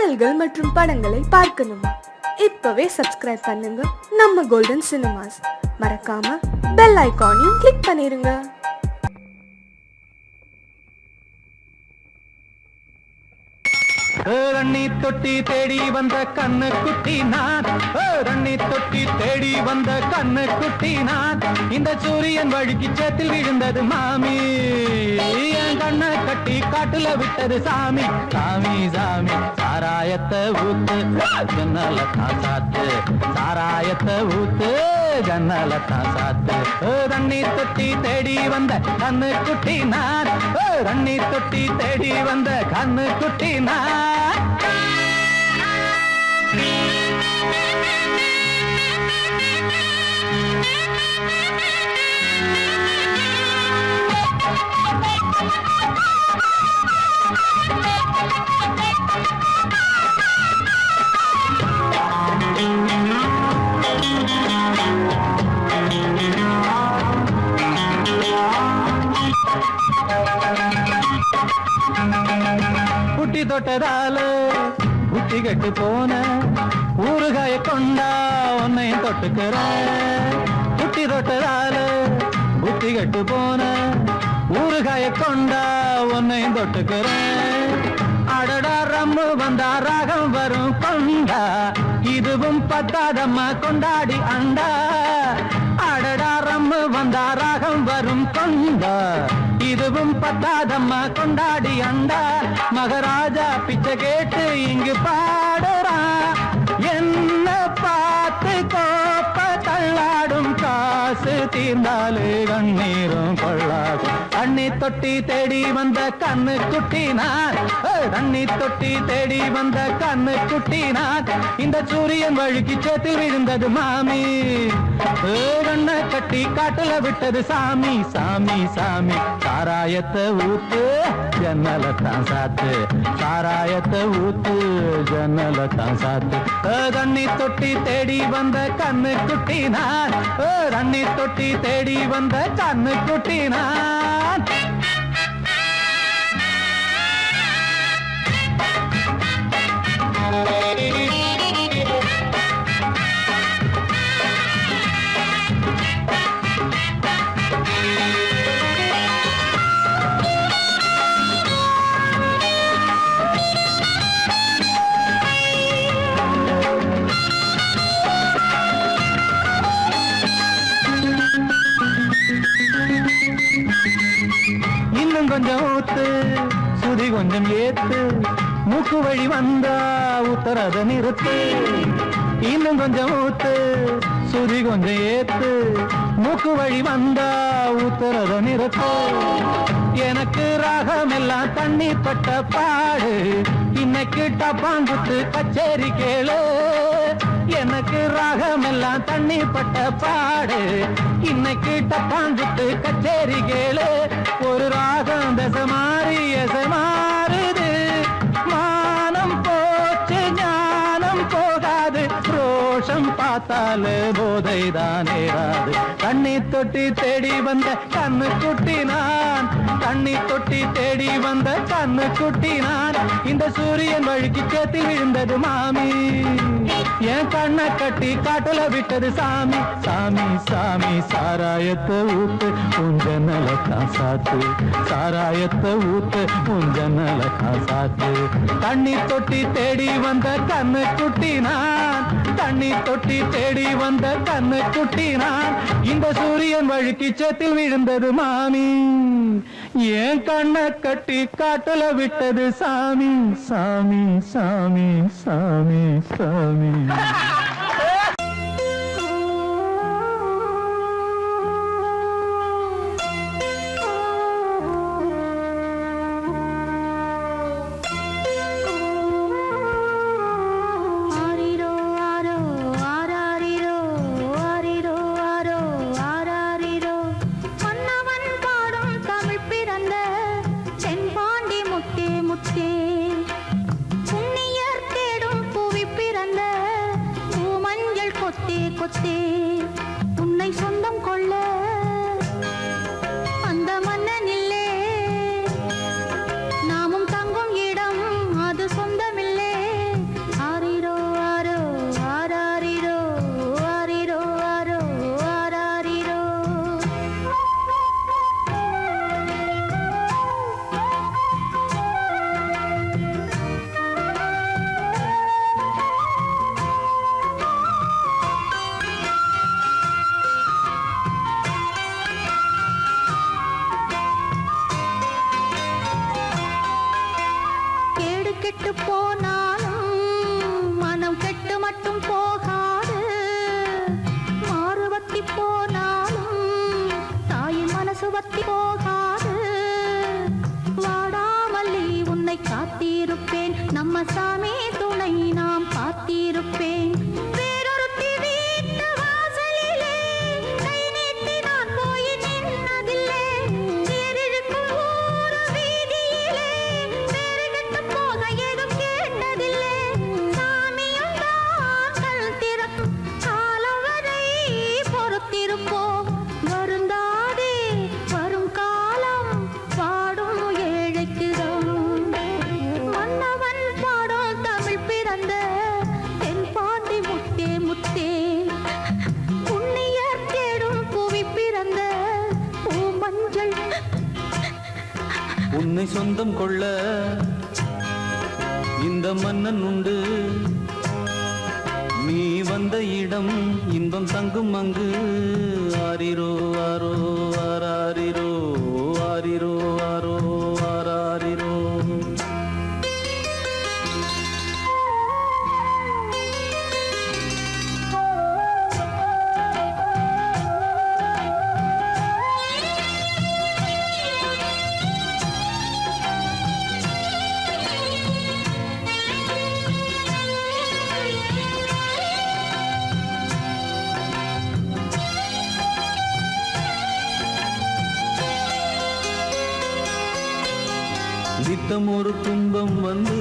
பாடல்கள் மற்றும் படங்களை பார்க்கணுமா? இப்பவே சப்ஸ்கிரைப் பண்ணுங்க நம்ம கோல்டன் சினிமாஸ். மறக்காம பெல் ஐகானையும் கிளிக் பண்ணிருங்க. ரண்ணி தொட்டி தேடி வந்த கண்ணு குட்டி நான், ரண்ணி தொட்டி தேடி வந்த கண்ணு குட்டி நான். இந்த சூரியன் வழுக்கி சேத்தில் விழுந்தது மாமி, என் கண்ணை கட்டி காட்டுல விட்டது சாமி. சாமி சாமி சாராயத்தை ஊத்து ஜன்னல தான் சாத்து, சாராயத்தை ஊத்து ஜன்னல தான் சாத்து. ரண்ணி தொட்டி தேடி வந்த கண்ணு குட்டி நான், ரண்ணி தொட்டி தேடி வந்த கண்ணு குட்டி நான். புட்டி தொட்டதால புத்தி கட்டு போன ஊறுகாய கொண்டா உன்னையும் தொட்டுக்கிற. புட்டி தொட்டதால புத்தி கட்டு போன ஊறுகாய கொண்டா உன்னையும் தொட்டுக்கிற. அடடா ரம்மு வந்தா ராகம் வரும் கொண்டா, இதுவும் பத்தாதம்மா கொண்டாடி அண்டா. அடடா ரம்மு வந்தா ராகம் வரும் கொண்டா, இதுவும் பத்தாதம்மா கொண்டாடி அண்டா. மகாராஜா பிச்சை கேட்டு இங்கு பாடுறான், என்ன பார்த்து கோப்ப தள்ளாடும். காசு தீர்ந்தாலே கண்ணீரும் கொள்ளாகும். தண்ணி தொட்டி தேடி வந்த கண்ணு குட்டி நான், தண்ணி தொட்டி தேடி வந்த கண்ணு குட்டி நான். இந்த சூரியன் வழுக்கி சேத்து விழுந்தது மாமி, கண்ணை கட்டி காட்டுல விட்டது சாமி. சாமி சாமி சாராயத்தை ஊத்து ஜன்னல தான் சாத்து, சாராயத்தை ஊத்து ஜன்னல தான் சாத்து. தண்ணி தொட்டி தேடி வந்த கண்ணு குட்டி நான், தண்ணி தொட்டி தேடி வந்த கண்ணு குட்டி நான். இன்னும் கொஞ்சம் ஊத்து சுதி கொஞ்சம் ஏத்து, மூக்கு வழி வந்தா உத்தரத நிறுத்து. இன்னும் கொஞ்சம் ஊத்து சுதி கொஞ்சம் ஏத்து, மூக்கு வழி வந்தா உத்தரத நிறுத்து. எனக்கு ராகம் எல்லாம் தண்ணி பட்ட பாடு, இன்னைக்கு டப்பாங்குத்து கச்சேரி கேளு. எனக்கு ராகம் எல்லாம் தண்ணி பட்ட பாடு, இன்னைக்கு டப்பாங்குத்து கச்சேரி கேளு. ஒரு ராகம் தசை மாறி எசை மாறுது, மானம் போச்சு ஞானம் போகாது. ரோஷம் பார்த்தாலே போதை தான் ஏறாது. தண்ணி தொட்டி தேடி வந்த கண்ணு குட்டி நான், தண்ணி தொட்டி தேடி வந்த கண்ணு குட்டி நான். இந்த சூரியன் வழுக்கி சேத்தி விழுந்தது மாமி, என் கண்ணை கட்டி காட்டுல விட்டது சாமி. சாமி சாமி சாராயத்தை ஊத்து உஞ்சனல தான் சாத்து, சாராயத்தை ஊத்து உஞ்சனல தான் சாத்து. தண்ணி தொட்டி தேடி வந்த கண்ணு குட்டி நான், தண்ணி தொட்டி தேடி வந்த கண்ணு குட்டி நான். இந்த சூரியன் வழுக்கி சேத்தில் விழுந்தது மாமி, என் கண்ணை கட்டி காட்டுல விட்டது சாமி. சாமி சாமி சாமி சாமி. முத்தே முத்தே புண்ணியர் தேடும் புவி பிறந்த மட்டும் போகாது, மாறுவத்தி போனாலும் தாயின் மனசு வத்தி போகாது. வாடாமல்லி உன்னை காத்திருப்பேன், நம்ம சாமி துணை நாம் பார்த்திருப்பேன். வேறொருத்தி வீட்டு வாசலிலே கை நீட்டி நான் போய் நின்னதில்லை. தேரிழுக்கும் ஊரு வீதியிலே தேரிகட்டு போக ஏதும் கேட்டதில்லை. சாமியும் தான் கண் திறக்கும் காலம் வரை பொறுத்திருப்போம். வருந்தாதே வரும் காலம் பாடும் ஏழைக்குதான். மன்னவன் பாடும் தமிழ் பிறந்த தென்பாண்டி முத்தே முத்தே, புண்ணியர் தேடும் புவி பிறந்த பூமஞ்சள். உன்னை சொந்தம் கொள்ள இந்த மன்னன் உண்டு, நீ வந்த இடம் இன்பம் தங்கும் அங்கு. ஆரிரோ ஆரோ ஆராரிரோ ஆரிரோ ஆரோ ஆராரிரோ. நித்தம் ஒரு துன்பம் வந்து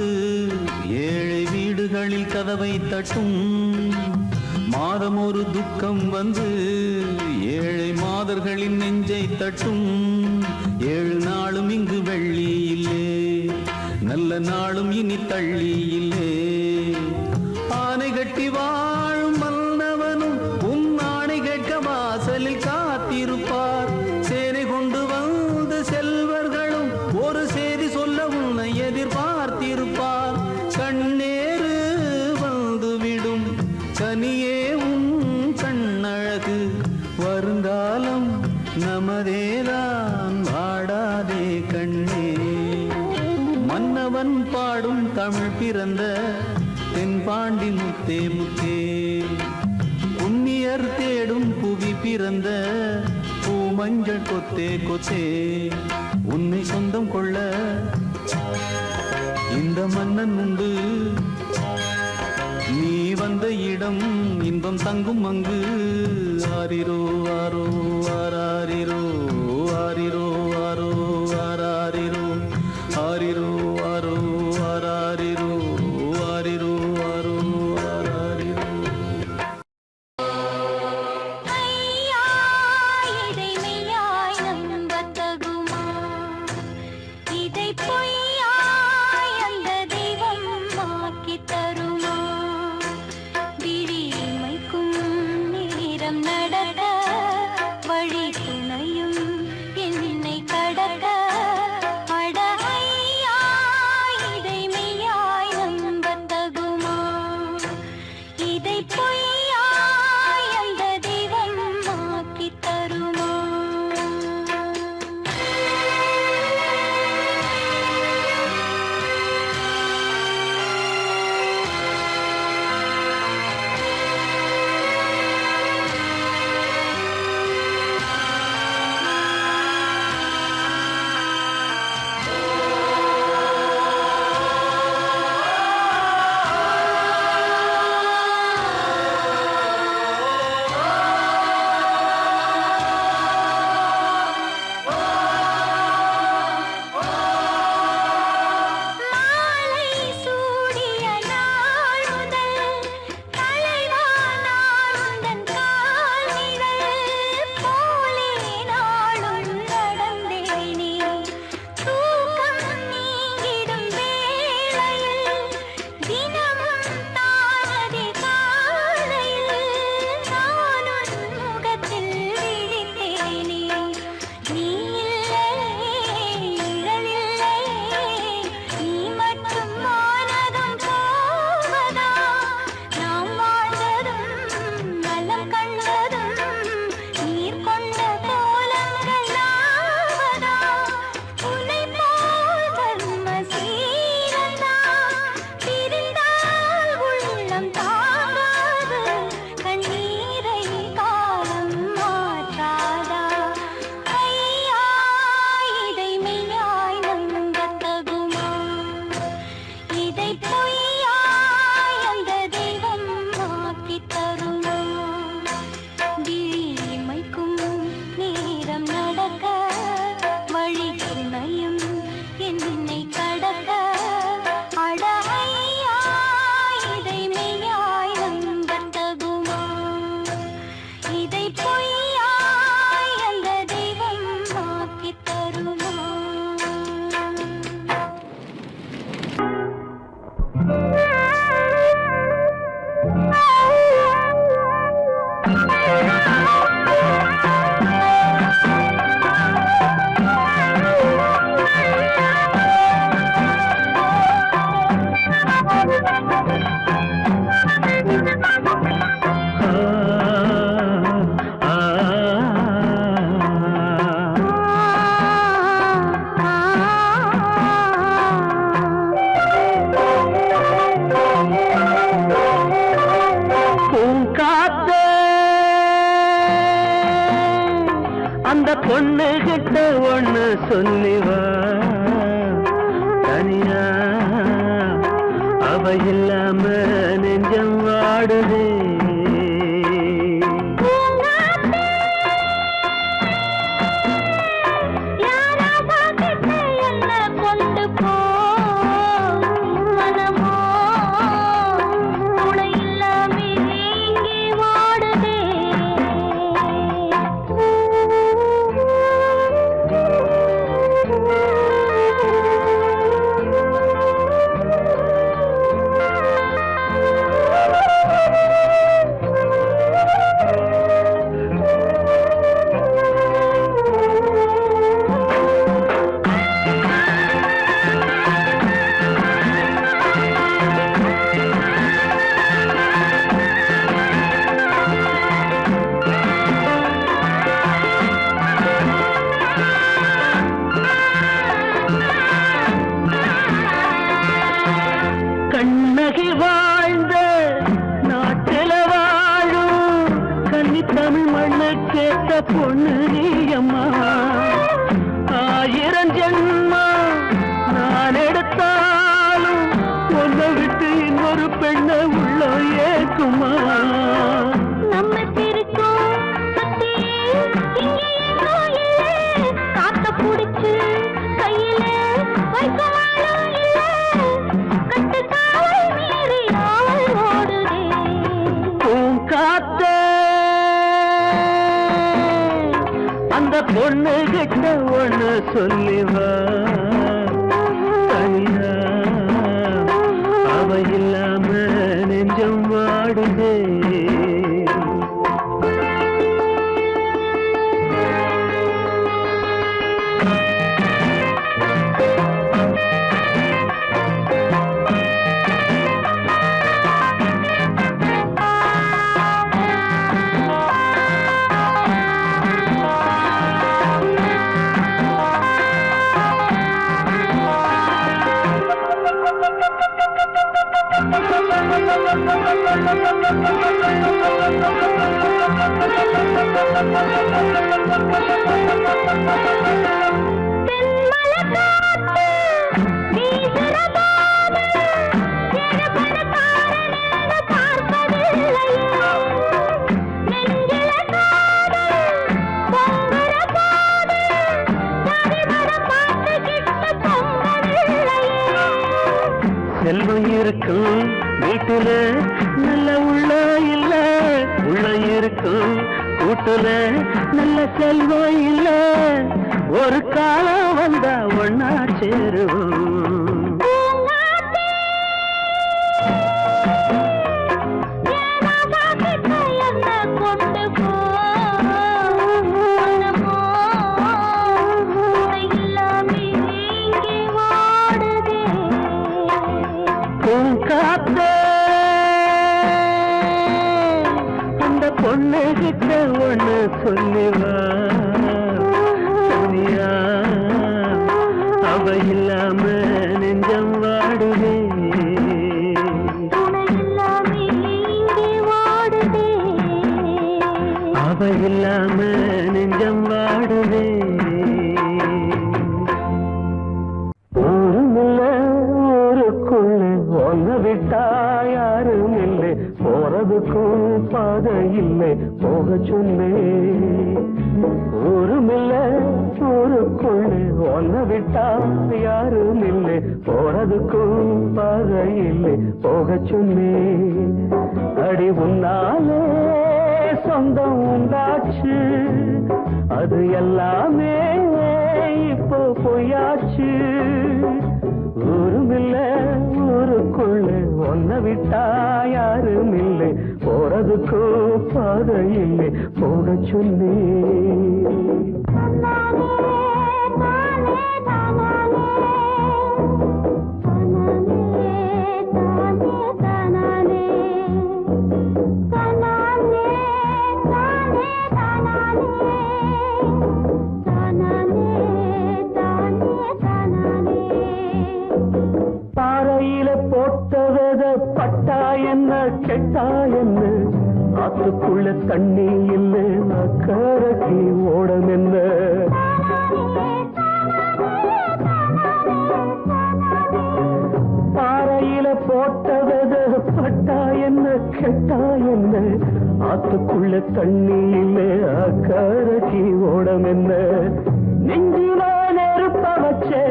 ஏழை வீடுகளில் கதவை தட்டும். மாதம் ஒரு துக்கம் வந்து ஏழை மாதர்களின் நெஞ்சை தட்டும். 7 நாளும் இங்கு வெள்ளி இல்லே, நல்ல நாளும் இனி தள்ளி இல்லே. ஆனை கட்டி வாழும் மன்னவனும் உன் ஆணை கேட்க வாசலில் காத்திருப்பார். சேனை கொண்டு வந்து செல்வர்களும் ஒரு செய்தி சொல்ல உன்னை எதிர்பார்த்திருப்பார். கண்ணேறு வந்துவிடும் கனியே உன் கண்ணழகு, வருங்காலம் நமதேதான் வாடாதே கண்ணே. மன்னவன் பாடும் தமிழ் பிறந்த தென்பாண்டி முத்தே முத்தே, புண்ணியர் தேடும் புவி பிறந்த பூமஞ்சள் கொத்தே கொத்தே. உன்னை சொந்தம் கொள்ள இந்த மன்னன் உண்டு, நீ வந்த இடம் இன்பம் தங்கும் அங்கு. ஆரிரோ ஆரோ ஆராரிரோ ஆரிரோ ஆரோ ஆராரிரோ ஆரிரோ ஆரோ ஆராரிரோ ஆரிரோ ஆரோ ஆராரிரோ. ஐயா இதை மெய்யாய் நம்பத் தகுமா, இதை பொய்யாய் அந்த தெய்வம் ஆக்கித் தருமா? விழிமைக்கும் நேரம் நடக்க வழி துணையும் என்ன அந்த பொண்ணு கிட்ட ஒண்ணு சொல்லிவா தனியா அவ இல்லாம நெஞ்சம் வாடுதே கண்ணகி வாழ்ந்த நாட்டில வாழும் கன்னி தமிழ் மண்ணு கேட்ட பொண்ணு நீயம்மா 1000 ஜென்மா நான் எடுத்தாலும் ஒன்னை விட்டு இன்னொரு பெண்ணை உள்ள ஏக்குமா நம்ம திருக்கும் காத்த புடிச்சு கையில வைக்கவாலும் கட்டு காவல் மீறி ஆவல் ஓடுதே காத்த அந்த பொண்ணு கிட்ட ஒண்ணு சொல்லிவா தனியா அவ இல்லாம நெஞ்சம் வாடுதே செல்வம் இருக்கும் வீட்டுல நல்ல உள்ள இல்ல உள்ள இருக்கும் கூட்டுல நல்ல செல்வம் இல்ல ஒரு காலம் வந்தா ஒன்னா சேருவோம் அந்த பொண்ணு கிட்ட ஒண்ணு சொல்லிவா தனியா அவ இல்லாம நெஞ்சம் வாடுதே அவ இல்லாம நெஞ்சம் வாடுதே விட்டா யாரும் இல்லை போறதுக்கும் பாதை இல்லை போக சொன்னே ஊருமில்ல ஊருக்குள்ளே ஒன்ன விட்டா யாரும் இல்லை போறதுக்கும் பாதை இல்லை போக சொன்னே அடி உன்னாலே சொந்தம் உண்டாச்சு அது எல்லாமே இப்போ பொய்யாச்சு ஊருமில்ல ஊருக்குள்ள ஒன்ன விட்டா யாரும் இல்லை போறதுக்கோ பாதை இல்லை போக சொல்லி தானே பட்டா என்ன கெட்டா என்ன ஆத்துக்குள்ள தண்ணி இல்லை அக்கறைக்கு ஓடம் என்ன பாறையில போட்டவத பட்டா என்ன கெட்டா என்ன ஆத்துக்குள்ள தண்ணி இல்லை அக்கறைக்கு ஓடம் என்ன நெஞ்சில நெருப்ப வச்சே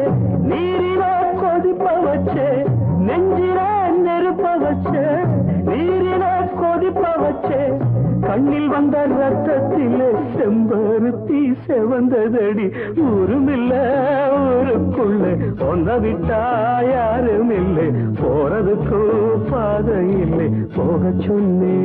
நீரில கொதிப்ப வச்சே நெஞ்சில நெருப்ப வச்சே நீரில கொதிப்ப வச்சே கண்ணில் வந்த ரத்தத்திலே செம்பருத்தி செவந்ததடி ஊருமில்ல ஊருக்குள்ள ஒன்ன விட்டா யாரும் இல்லை போறதுக்கு பாதை இல்லை போக சொன்னே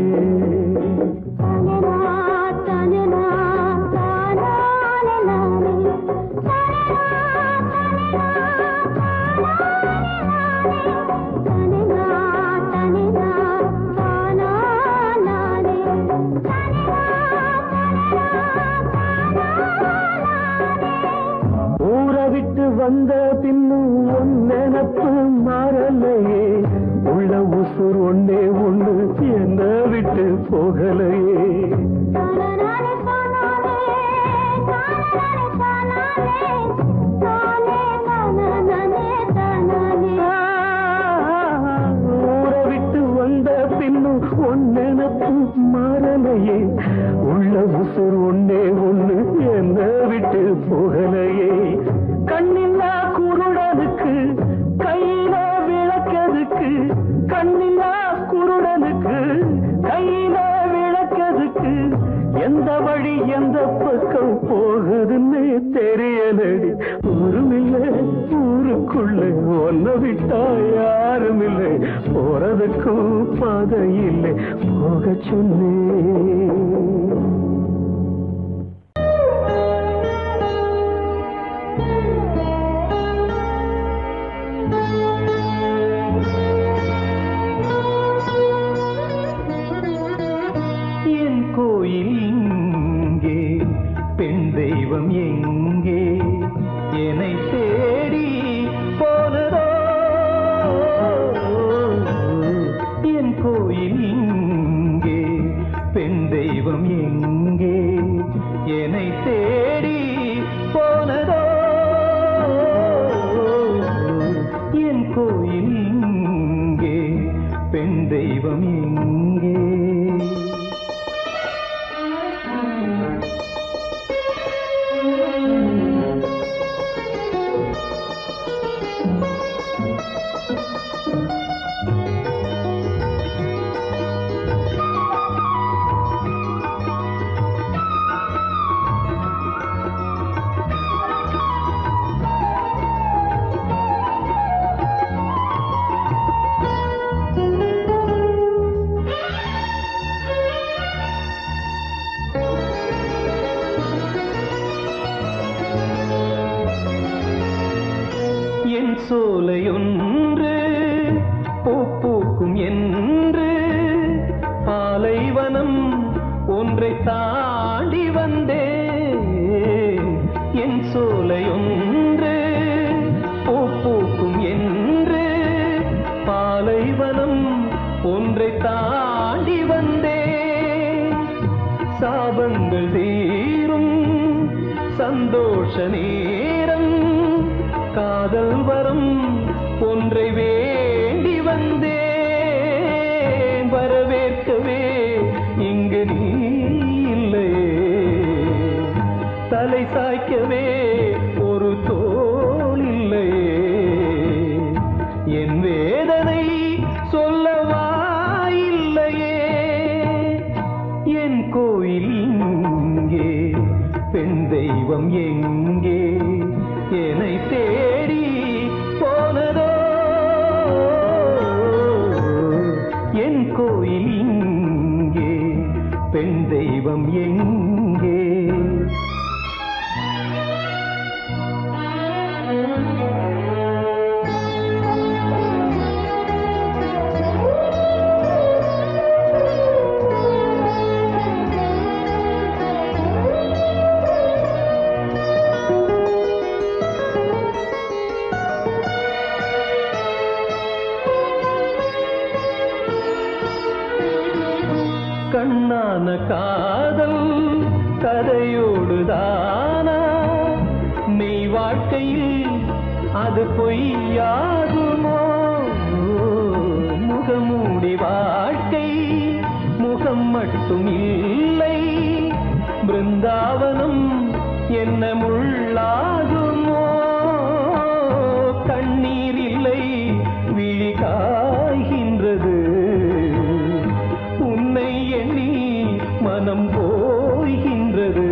வந்த பின்னும் ஒன் நினப்பு மாறலையே உள்ள உசுர் ஒன்னே ஒண்ணு என்ன விட்டு போகலையே ஊரை விட்டு வந்த பின்னும் ஒன் நினப்பு மாறலையே உள்ள உசுர் ஒன்னே ஒண்ணு என்ன விட்டு போகலையே கண்ணில்லா குருடனுக்கு கையில விளக்கதுக்கு கண்ணில்லா குருடனுக்கு கையில விளக்கதுக்கு எந்த வழி எந்த பக்கம் போகுதுன்னு தெரியலடி ஊருமில்லை ஊருக்குள்ள ஒன்ன விட்டா யாரும் இல்லை போறதுக்கும் பாதை இல்லை போக சொன்னே சோலையொன்று பூக்கும் என்று பாலைவனம் ஒன்றை தாண்டி வந்தே என் சோலையொன்று பூக்கும் என்று பாலைவனம் ஒன்றை தாண்டி வந்தே சாபங்கள் தீரும் சந்தோஷ நேரம் காதல் வரம் ஒன்றை வேண்டி வந்தேன் வரவேற்கவே இங்கு நீ இல்லையே தலை சாய்க்கவே ஒரு தோள் இல்லையே என் வேதனை சொல்லவா இல்லையே என் கோயில் இங்கே பெண் தெய்வம் எங்கே என்னை தேடி போனதோ என் கோயில் இங்கே பெண் தெய்வம் எங்கே கண்ணான காதல் கதையோடுதானா மெய் வாழ்க்கையில் அது பொய்யாகுமோ முகமூடி வாழ்க்கை முகம் மட்டும் இல்லை பிருந்தாவனம் என்ன முள்ளாகுமோ கண்ணீர் இல்லை விழி காய்கின்றது உன்னை எண்ணி மனம் போய்கின்றது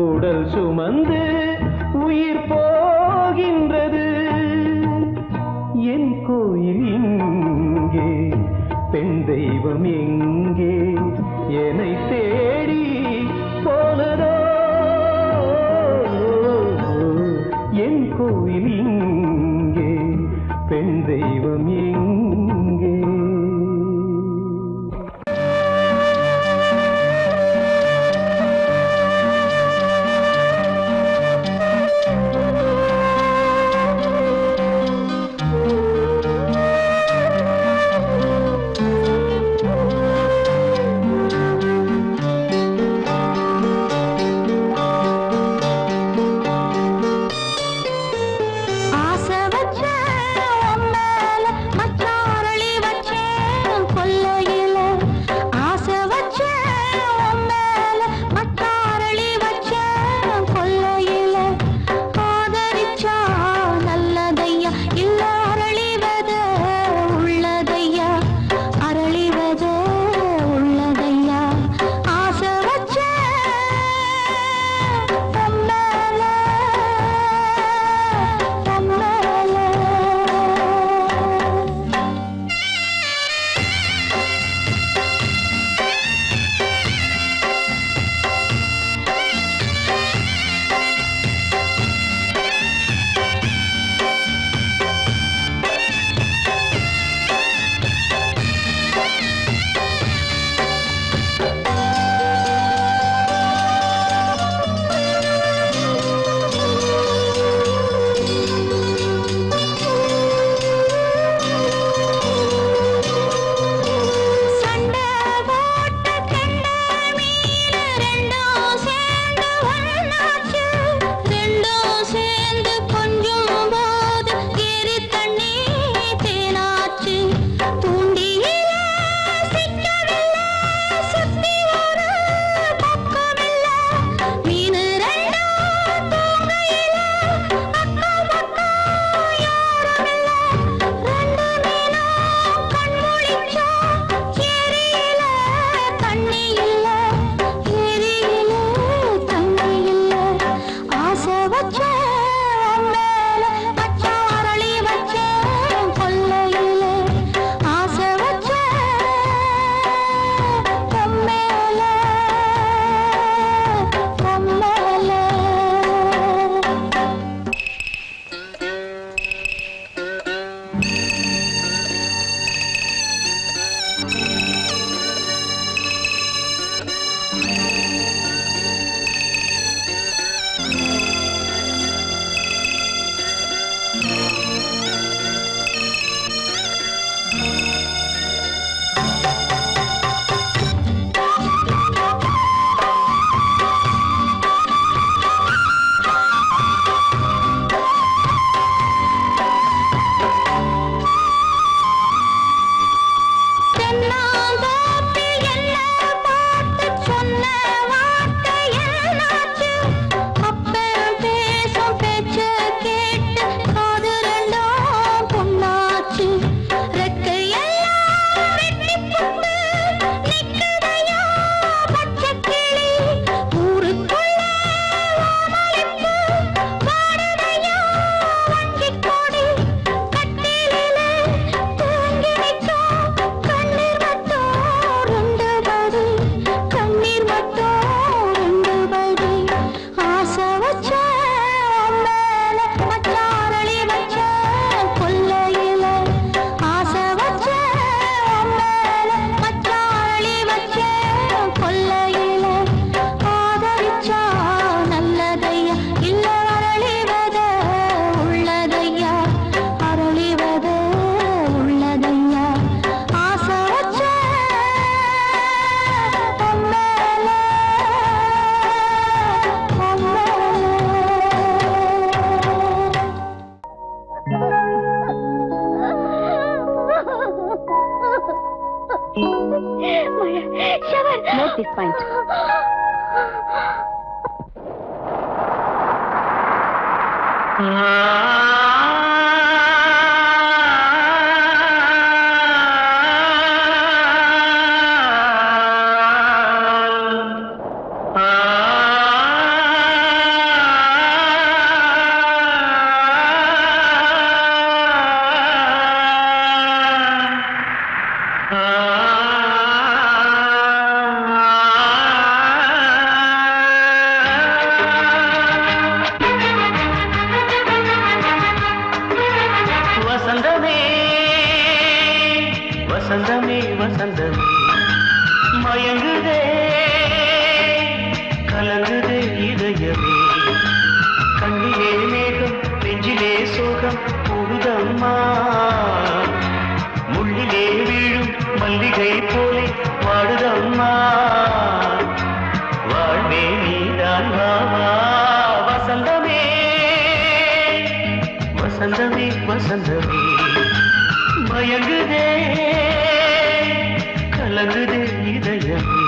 உடல் சுமந்து உயிர் போகின்றது என் கோயில் எங்கே பெண் தெய்வம் எங்கே என்னை தேடி போனதோ என் கோயில் எங்கே பெண் தெய்வம் எங்கே Note this point. வசந்தமே வசந்தமே வசந்தமே மயங்குதே கலங்குதே இதயமே கண்ணிலே மேகம் நெஞ்சிலே சோகம் கூடுதம்மா முள்ளிலே வீழும் மல்லிகை போலே வாடுதம்மா வாழ்வே நீதான் வாவா வசந்தமே வசந்தமே வசந்தமே மயங்குதே கலங்குதே இதயமே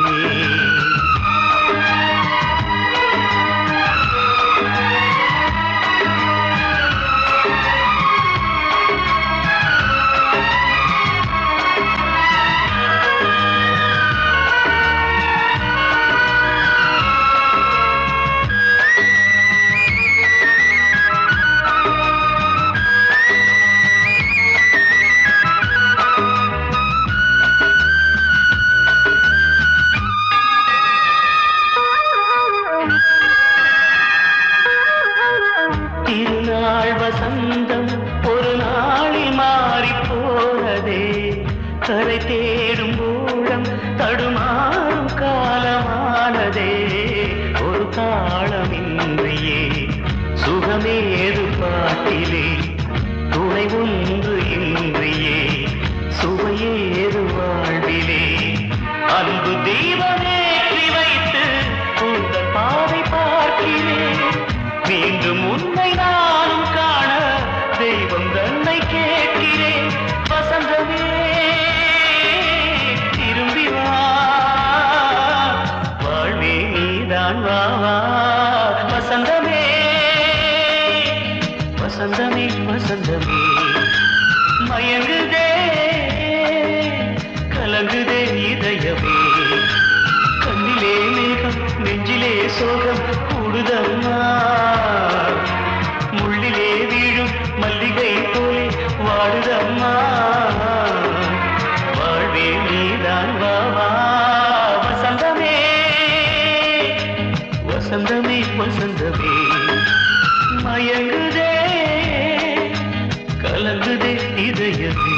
திருநாள் வசந்தம் ஒரு நாளில் மாறி போனதே கரை தேடும் ஊழம் தடுமாறும் காலமானதே ஒரு தாளமின்றியே சுகமேது பாட்டிலே துணை ஒன்று இன்றியே சுவையேது வாழ்விலே அன்பு தீபமேற்றி வைத்து உங்கள் பாதை பார்க்கிறேன் மீண்டும் உன்னை நானும் காண தெய்வம் தன்னை கேட்கிறேன் வசந்தமே திரும்பி வா வாழ்வே நீதான் வா வா வசந்தமே வசந்தமே வசந்தமே மயங்குதே கலங்குதே இதயமே கண்ணிலே மேகம் நெஞ்சிலே சோகம் கூடுதம்மா முள்ளிலே வீழும் மல்லிகை போலே வாடுதம்மா வாழ்வே நீதான் வா வா வசந்தமே வசந்தமே வசந்தமே மயங்குதே கலங்குதே இதயமே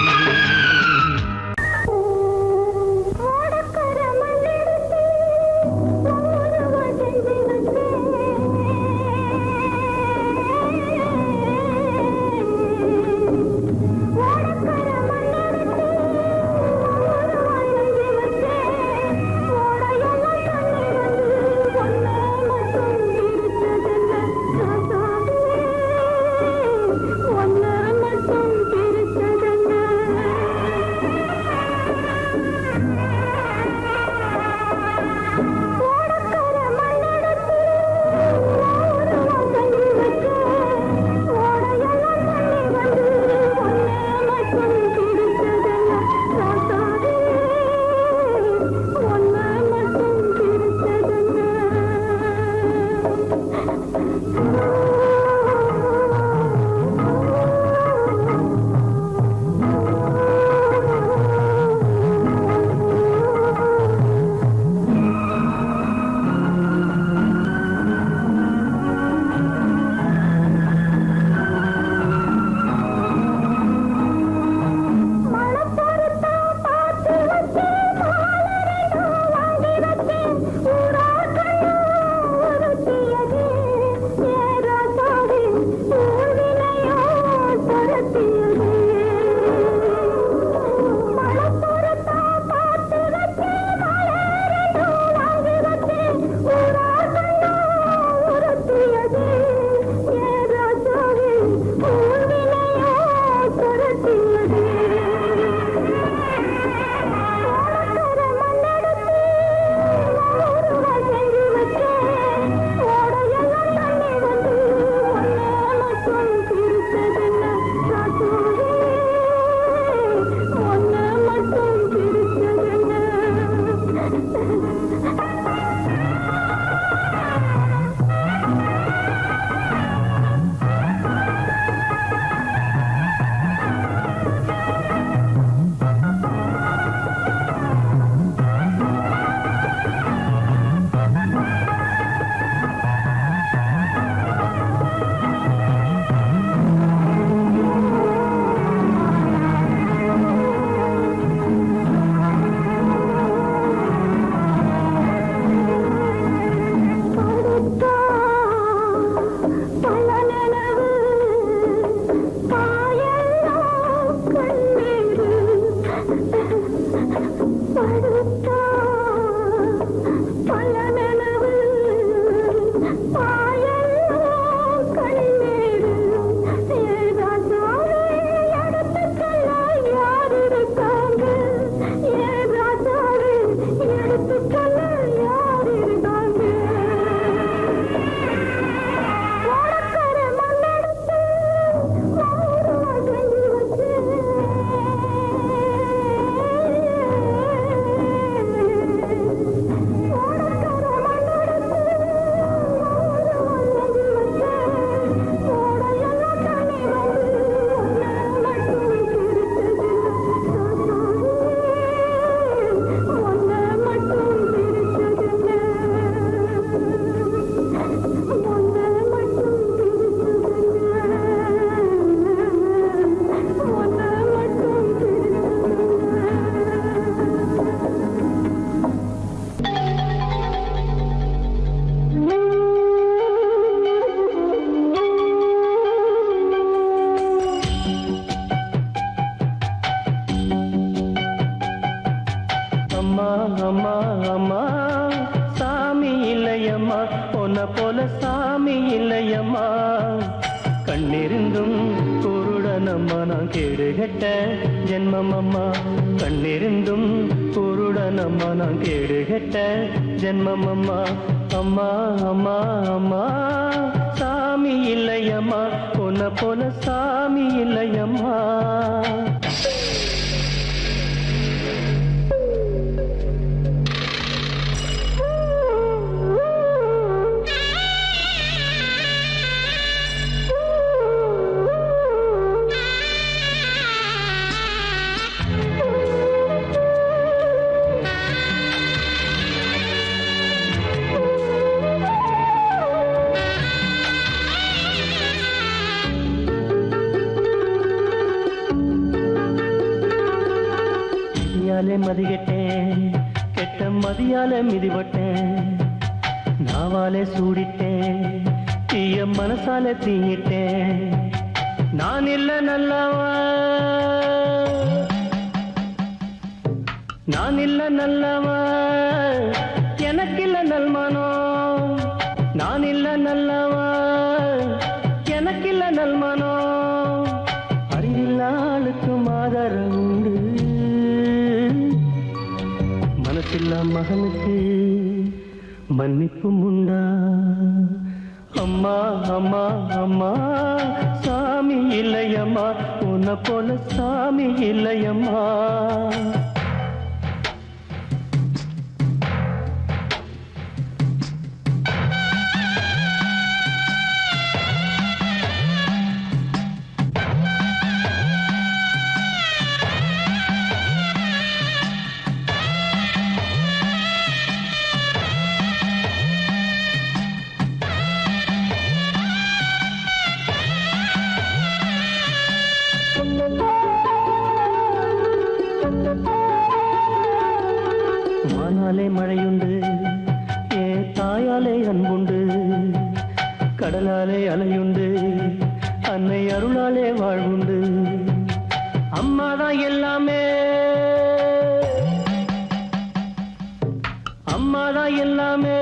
அம்மா அம்மா அம்மா சாமி இல்லையம்மா உன்னை போல சாமி இல்லையம்மா கண்ணிருந்தும் குருடனம்மா நான் கேடுகட்ட ஜென்மம் அம்மா கண்ணிருந்தும் குருடனம்மா நான் கேடுகட்ட ஜென்மம் அம்மா அம்மா அம்மா அம்மா சாமி இல்லையம்மா உன்னை போல சாமி இல்லையம்மா மதிகட்டேன் கெட்ட மதியால மிதிபட்டேன் நாவாலே சூடிட்டேன் தீய மனசால தீயிட்டேன் நான் இல்ல நல்லவா நான் இல்ல நல்லவா எனக்கில்ல நல்மானோ நான் இல்ல நல்லவா எனக்கில்ல நல்மானோ அறிவில்லாளுக்கும் ஆதரவு உண்டு மனசில்லா மகனுக்கு மன்னிப்பு உண்டா அம்மா அம்மா அம்மா சாமி இல்லையம்மா உன்னை போல சாமி இல்லையம்மா வானாலே மழையுண்டு ஏ தாயாலே அன்புண்டு கடலாலே அலையுண்டு அன்னை அருளாலே வாழ்வுண்டு அம்மாதான் எல்லாமே அம்மாதான் எல்லாமே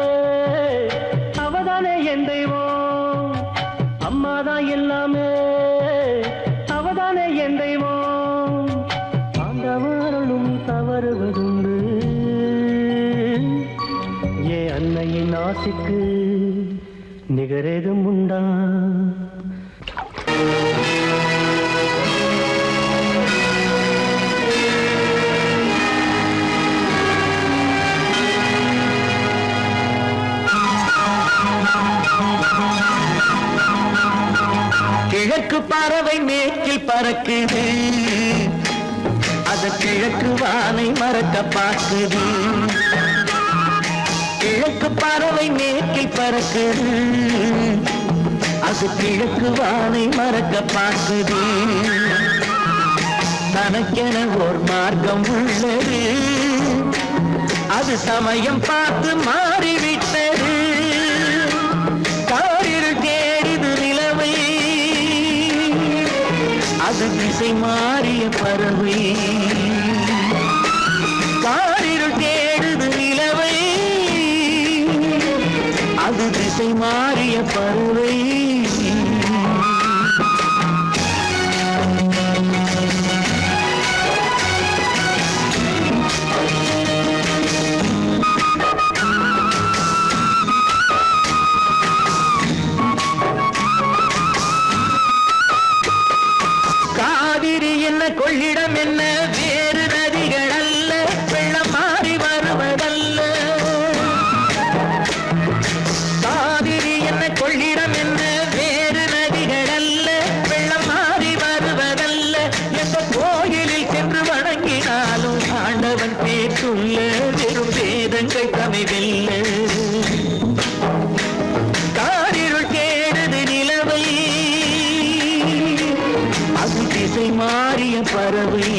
அவதானே என் தெய்வம் அம்மாதான் எல்லாமே அவதானே என் தெய்வம் ஆண்டவர்களும் தவறுவதுண்டு அன்னையின் ஆசைக்கு நிகரேதும் உண்டா கிழக்கு பறவை மேற்கில் பறக்குது அது கிழக்கு வானை மறக்க பார்க்குது கிழக்கு பறவை மேற்கில் பறக்குது அது கிழக்கு வானை மறக்க பார்க்குது தனக்கென ஓர் மார்க்கம் உள்ளது அது சமயம் பார்த்து மாறிவிட்டது காரில் தேடிது நிலவை அது திசை மாறிய பறவை காரில் தேடுது நிலவை அது திசை மாறிய பறவை காவிரி என்ன கொள்ளிடம் என்ன வேறு நதிகள் அல்ல வெள்ளம் மாறி வருவதல்ல காவிரி என்ன கொள்ளிடம் என்ன வேறு நதிகள் அல்ல வெள்ளம் மாறி வருவதல்ல எந்த கோயிலில் சென்று வணங்கினாலும் ஆண்டவன் பேற்றுள்ள வெறும் வேதங்கள் தமிழல்ல காரிருள் கேடுது நிலவை அது திசை மாறிய பறவை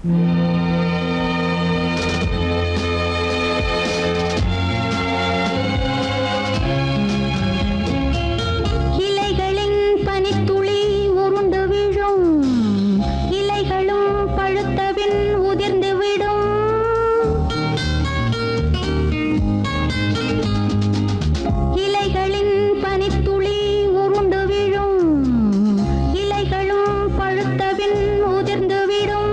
இலைகளின் பனித்துளி உருண்டு விழும், இலைகளும் பழுத்தபின் உதிர்ந்து விடும். இலைகளின் பனித்துளி உருண்டு விழும், இலைகளும் பழுத்தபின் உதிர்ந்து விடும்.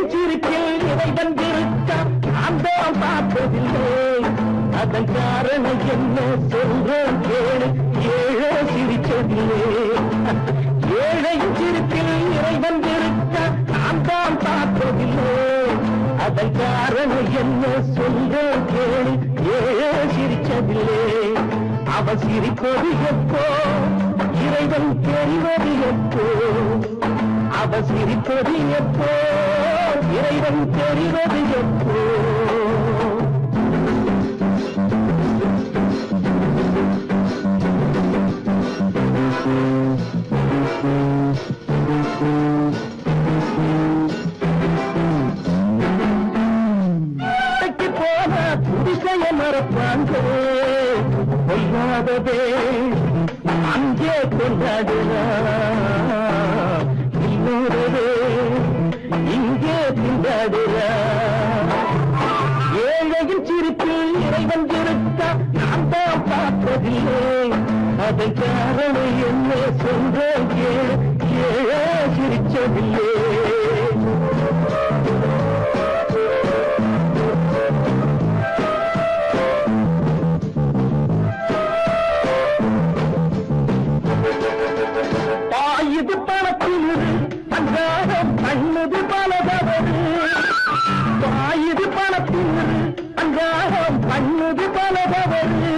ஏழையின் சிரிப்பில் இறைவன் இருக்க அந்த பார்த்ததில்லை அதன் காரணம் என்ன சொல்றேன் கேளு ஏழை சிரிச்சதில்லை ஏழையின் சிரிப்பில் இறைவன் இருக்க நான் தான் பார்த்ததில்லை அதன் காரணம் என்ன சொல்றேன் கேளு ஏழை சிரிச்சதில்லை அவ சிரிப்பது எப்போ இறைவன் தெரிவது எப்போ அவ சிரிப்பது எப்போ இறைவன் தெரிவது எப்போ போன புதிசைய மறப்பாங்க பொய்யாததே அங்கே கொண்டாடுறா இன்னொரு இங்கே திண்டாடுறா ஏழையின் சிரிப்பில் இறைவன் இருக்க நான் தான் பார்த்ததில்லை அதன் காரணம் என்ன சொல்றேன் கேளு ஏழை சிரிச்சதில்லை இது பணத்தில் அன்றாடம் பண்ணது பலதவறு இது பணத்தில் அன்றாடம் பண்ணது பலதவறு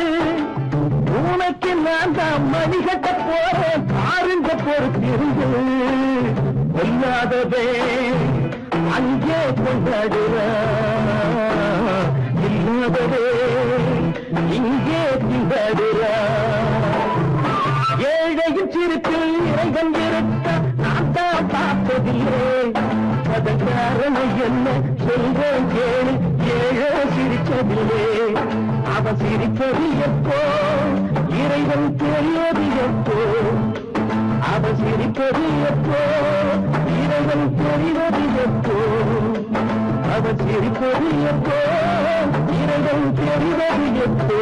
உனக்கு நான் தான் மணிகட்ட போறேன் பாருங்க பொறுத்திருந்து கொல்லாததே அங்கே கொண்டாடுற இல்லாததே இங்கே திண்டாடுற ஏழையின் சிரிப்பில் இறைவன் இருக்க நான் தான் பார்த்ததில்லை அதன் காரணம் என்ன சொல்றேன் கேளு ஏழை சிரிச்சதில்லை அவன் சிரிப்பது எப்போ இறைவன் தெரிவது எப்போ அவன் சிரிப்பது எப்போ இறைவன் தெரிவது எப்போ அவன் சிரிப்பது எப்போ இறைவன் தெரிவது எப்போ